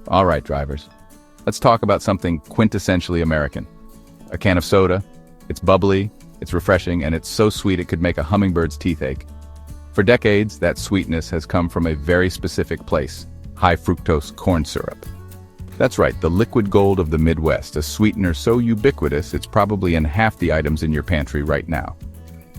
All right, drivers. Let's talk about something quintessentially American. A can of soda. It's bubbly, it's refreshing, and it's so sweet it could make a hummingbird's teeth ache. For decades, that sweetness has come from a very specific place: high-fructose corn syrup. That's right, the liquid gold of the Midwest, a sweetener so ubiquitous it's probably in half the items in your pantry right now.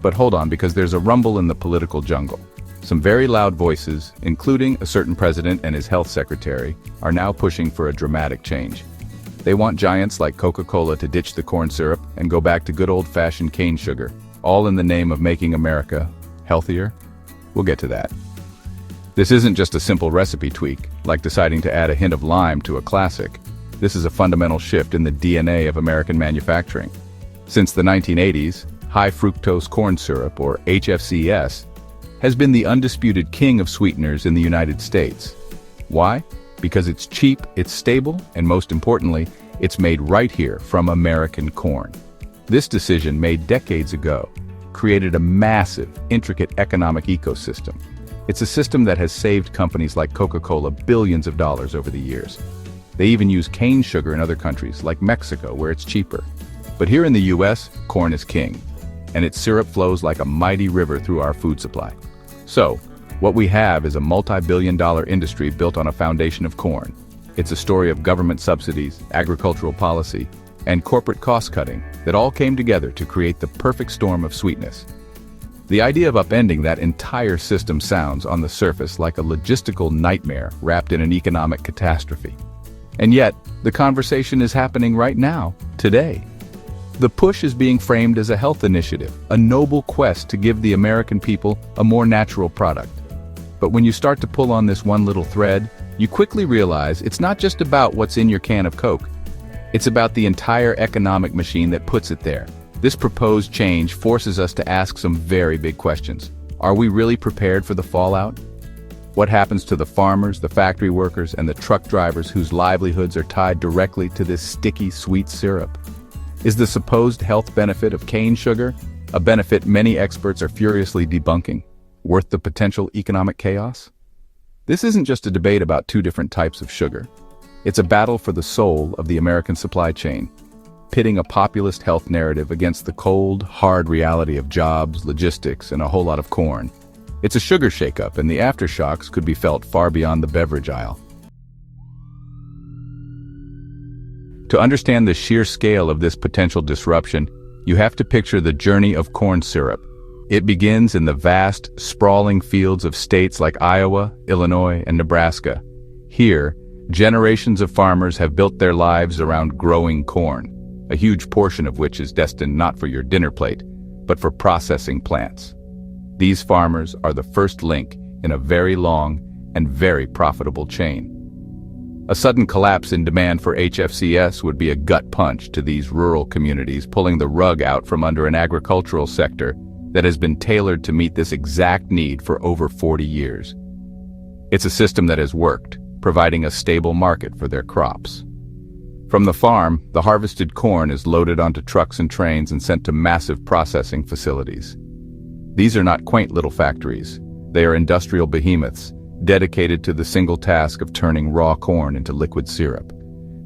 But hold on, because there's a rumble in the political jungle. Some very loud voices, including a certain president and his health secretary, are now pushing for a dramatic change. They want giants like Coca-Cola to ditch the corn syrup and go back to good old-fashioned cane sugar, all in the name of making America healthier. We'll get to that. This isn't just a simple recipe tweak, like deciding to add a hint of lime to a classic. This is a fundamental shift in the DNA of American manufacturing. Since the 1980s, high-fructose corn syrup, or HFCS, has been the undisputed king of sweeteners in the United States. Why? Because it's cheap, it's stable, and most importantly, it's made right here from American corn. This decision, made decades ago, created a massive, intricate economic ecosystem. It's a system that has saved companies like Coca-Cola billions of dollars over the years. They even use cane sugar in other countries, like Mexico, where it's cheaper. But here in the US, corn is king, and its syrup flows like a mighty river through our food supply. So, what we have is a multi-billion-dollar industry built on a foundation of corn. It's a story of government subsidies, agricultural policy, and corporate cost-cutting that all came together to create the perfect storm of sweetness. The idea of upending that entire system sounds, on the surface, like a logistical nightmare wrapped in an economic catastrophe. And yet, the conversation is happening right now, today. The push is being framed as a health initiative, a noble quest to give the American people a more natural product. But when you start to pull on this one little thread, you quickly realize it's not just about what's in your can of Coke. It's about the entire economic machine that puts it there. This proposed change forces us to ask some very big questions. Are we really prepared for the fallout? What happens to the farmers, the factory workers, and the truck drivers whose livelihoods are tied directly to this sticky, sweet syrup? Is the supposed health benefit of cane sugar, a benefit many experts are furiously debunking, worth the potential economic chaos? This isn't just a debate about two different types of sugar. It's a battle for the soul of the American supply chain, pitting a populist health narrative against the cold, hard reality of jobs, logistics, and a whole lot of corn. It's a sugar shakeup, and the aftershocks could be felt far beyond the beverage aisle. To understand the sheer scale of this potential disruption, you have to picture the journey of corn syrup. It begins in the vast, sprawling fields of states like Iowa, Illinois, and Nebraska. Here, generations of farmers have built their lives around growing corn, a huge portion of which is destined not for your dinner plate, but for processing plants. These farmers are the first link in a very long and very profitable chain. A sudden collapse in demand for HFCS would be a gut punch to these rural communities, pulling the rug out from under an agricultural sector that has been tailored to meet this exact need for over 40 years. It's a system that has worked, providing a stable market for their crops. From the farm, the harvested corn is loaded onto trucks and trains and sent to massive processing facilities. These are not quaint little factories. They are industrial behemoths, dedicated to the single task of turning raw corn into liquid syrup.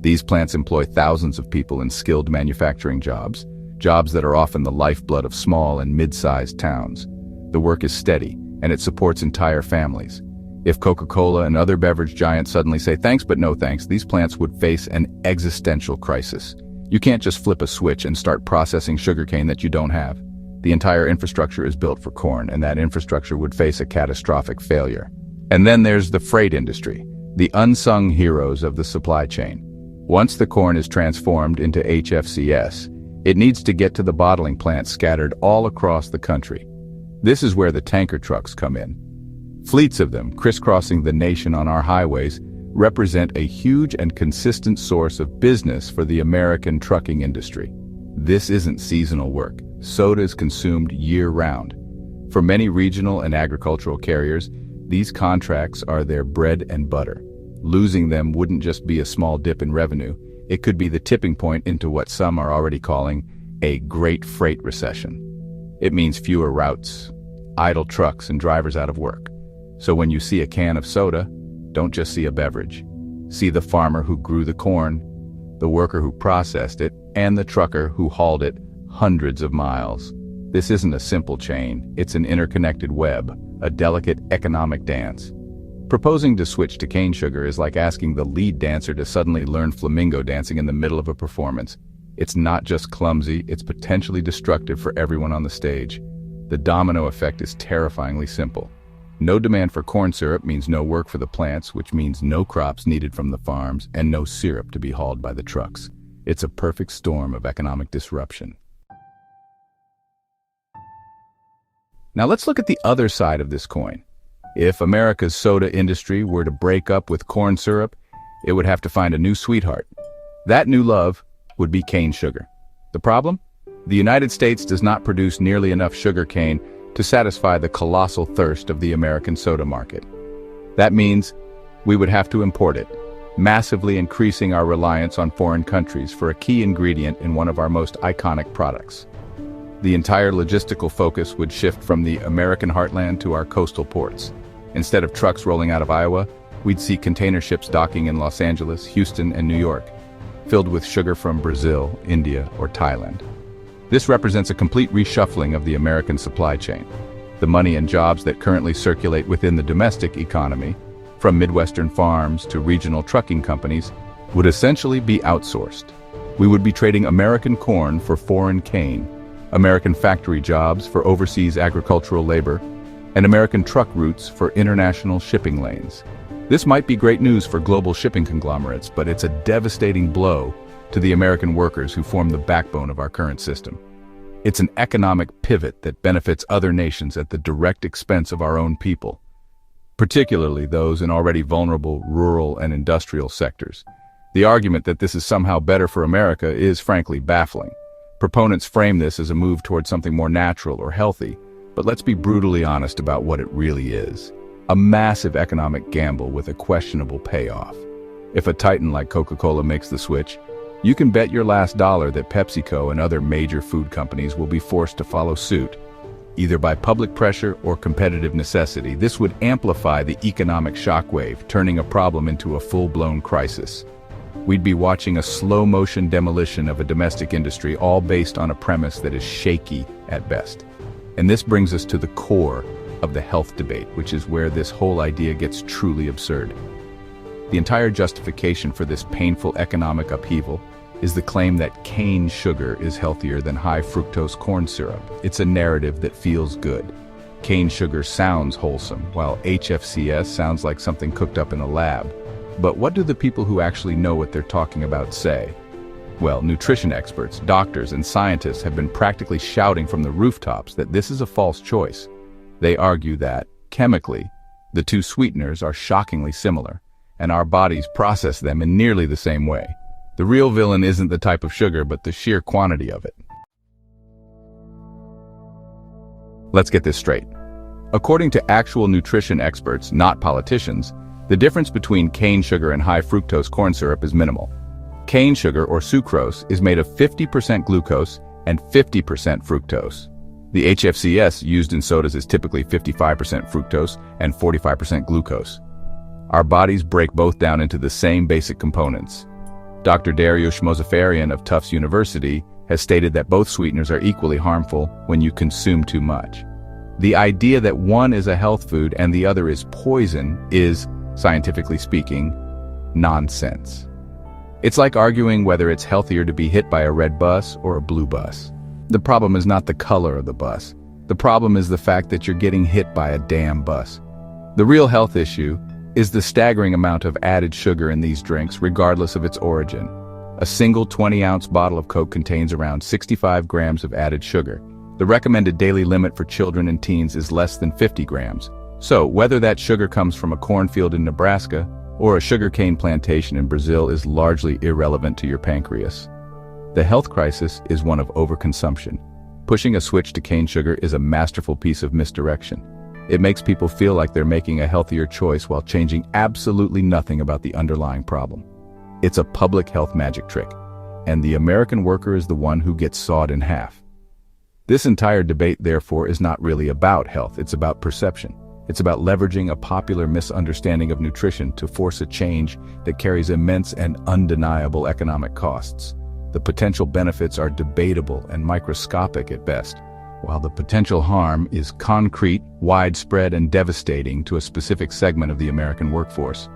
These plants employ thousands of people in skilled manufacturing jobs that are often the lifeblood of small and mid-sized towns. The work is steady, and it supports entire families. If Coca-Cola and other beverage giants suddenly say thanks but no thanks, these plants would face an existential crisis. You can't just flip a switch and start processing sugarcane that you don't have. The entire infrastructure is built for corn, and that infrastructure would face a catastrophic failure. And then there's the freight industry, the unsung heroes of the supply chain. Once the corn is transformed into HFCS, it needs to get to the bottling plants scattered all across the country. This is where the tanker trucks come in. Fleets of them, crisscrossing the nation on our highways, represent a huge and consistent source of business for the American trucking industry. This isn't seasonal work. Soda is consumed year-round. For many regional and agricultural carriers, these contracts are their bread and butter. Losing them wouldn't just be a small dip in revenue, it could be the tipping point into what some are already calling a great freight recession. It means fewer routes, idle trucks, and drivers out of work. So when you see a can of soda, don't just see a beverage. See the farmer who grew the corn, the worker who processed it, and the trucker who hauled it hundreds of miles. This isn't a simple chain, it's an interconnected web, a delicate economic dance. Proposing to switch to cane sugar is like asking the lead dancer to suddenly learn flamingo dancing in the middle of a performance. It's not just clumsy, it's potentially destructive for everyone on the stage. The domino effect is terrifyingly simple. No demand for corn syrup means no work for the plants, which means no crops needed from the farms and no syrup to be hauled by the trucks. It's a perfect storm of economic disruption. Now let's look at the other side of this coin. If America's soda industry were to break up with corn syrup, it would have to find a new sweetheart. That new love would be cane sugar. The problem? The United States does not produce nearly enough sugar cane to satisfy the colossal thirst of the American soda market. That means we would have to import it, massively increasing our reliance on foreign countries for a key ingredient in one of our most iconic products. The entire logistical focus would shift from the American heartland to our coastal ports. Instead of trucks rolling out of Iowa, we'd see container ships docking in Los Angeles, Houston, and New York, filled with sugar from Brazil, India, or Thailand. This represents a complete reshuffling of the American supply chain. The money and jobs that currently circulate within the domestic economy, from Midwestern farms to regional trucking companies, would essentially be outsourced. We would be trading American corn for foreign cane, American factory jobs for overseas agricultural labor, and American truck routes for international shipping lanes. This might be great news for global shipping conglomerates, but it's a devastating blow to the American workers who form the backbone of our current system. It's an economic pivot that benefits other nations at the direct expense of our own people, particularly those in already vulnerable rural and industrial sectors. The argument that this is somehow better for America is frankly baffling. Proponents frame this as a move towards something more natural or healthy, but let's be brutally honest about what it really is. A massive economic gamble with a questionable payoff. If a titan like Coca-Cola makes the switch, you can bet your last dollar that PepsiCo and other major food companies will be forced to follow suit, either by public pressure or competitive necessity. This would amplify the economic shockwave, turning a problem into a full-blown crisis. We'd be watching a slow-motion demolition of a domestic industry, all based on a premise that is shaky at best. And this brings us to the core of the health debate, which is where this whole idea gets truly absurd. The entire justification for this painful economic upheaval is the claim that cane sugar is healthier than high-fructose corn syrup. It's a narrative that feels good. Cane sugar sounds wholesome, while HFCS sounds like something cooked up in a lab. But what do the people who actually know what they're talking about say? Well, nutrition experts, doctors, and scientists have been practically shouting from the rooftops that this is a false choice. They argue that, chemically, the two sweeteners are shockingly similar, and our bodies process them in nearly the same way. The real villain isn't the type of sugar, but the sheer quantity of it. Let's get this straight. According to actual nutrition experts, not politicians, the difference between cane sugar and high-fructose corn syrup is minimal. Cane sugar, or sucrose, is made of 50% glucose and 50% fructose. The HFCS used in sodas is typically 55% fructose and 45% glucose. Our bodies break both down into the same basic components. Dr. Dariush Mozaffarian of Tufts University has stated that both sweeteners are equally harmful when you consume too much. The idea that one is a health food and the other is poison is, scientifically speaking, nonsense. It's like arguing whether it's healthier to be hit by a red bus or a blue bus. The problem is not the color of the bus. The problem is the fact that you're getting hit by a damn bus. The real health issue is the staggering amount of added sugar in these drinks, regardless of its origin. A single 20-ounce bottle of Coke contains around 65 grams of added sugar. The recommended daily limit for children and teens is less than 50 grams. So, whether that sugar comes from a cornfield in Nebraska or a sugarcane plantation in Brazil is largely irrelevant to your pancreas. The health crisis is one of overconsumption. Pushing a switch to cane sugar is a masterful piece of misdirection. It makes people feel like they're making a healthier choice while changing absolutely nothing about the underlying problem. It's a public health magic trick, and the American worker is the one who gets sawed in half. This entire debate, therefore, is not really about health, it's about perception. It's about leveraging a popular misunderstanding of nutrition to force a change that carries immense and undeniable economic costs. The potential benefits are debatable and microscopic at best, while the potential harm is concrete, widespread, and devastating to a specific segment of the American workforce.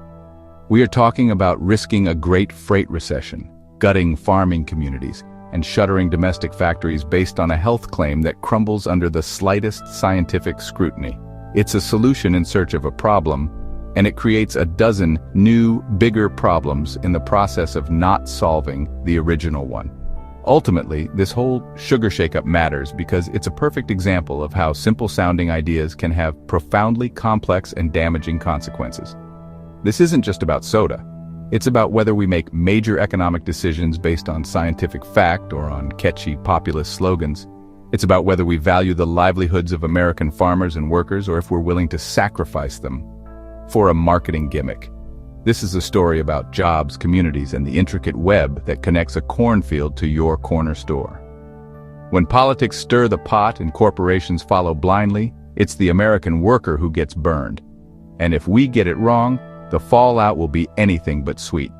We are talking about risking a great freight recession, gutting farming communities, and shuttering domestic factories based on a health claim that crumbles under the slightest scientific scrutiny. It's a solution in search of a problem, and it creates a dozen new, bigger problems in the process of not solving the original one. Ultimately, this whole sugar shakeup matters because it's a perfect example of how simple-sounding ideas can have profoundly complex and damaging consequences. This isn't just about soda. It's about whether we make major economic decisions based on scientific fact or on catchy populist slogans. It's about whether we value the livelihoods of American farmers and workers or if we're willing to sacrifice them for a marketing gimmick. This is a story about jobs, communities, and the intricate web that connects a cornfield to your corner store. When politics stir the pot and corporations follow blindly, it's the American worker who gets burned. And if we get it wrong, the fallout will be anything but sweet.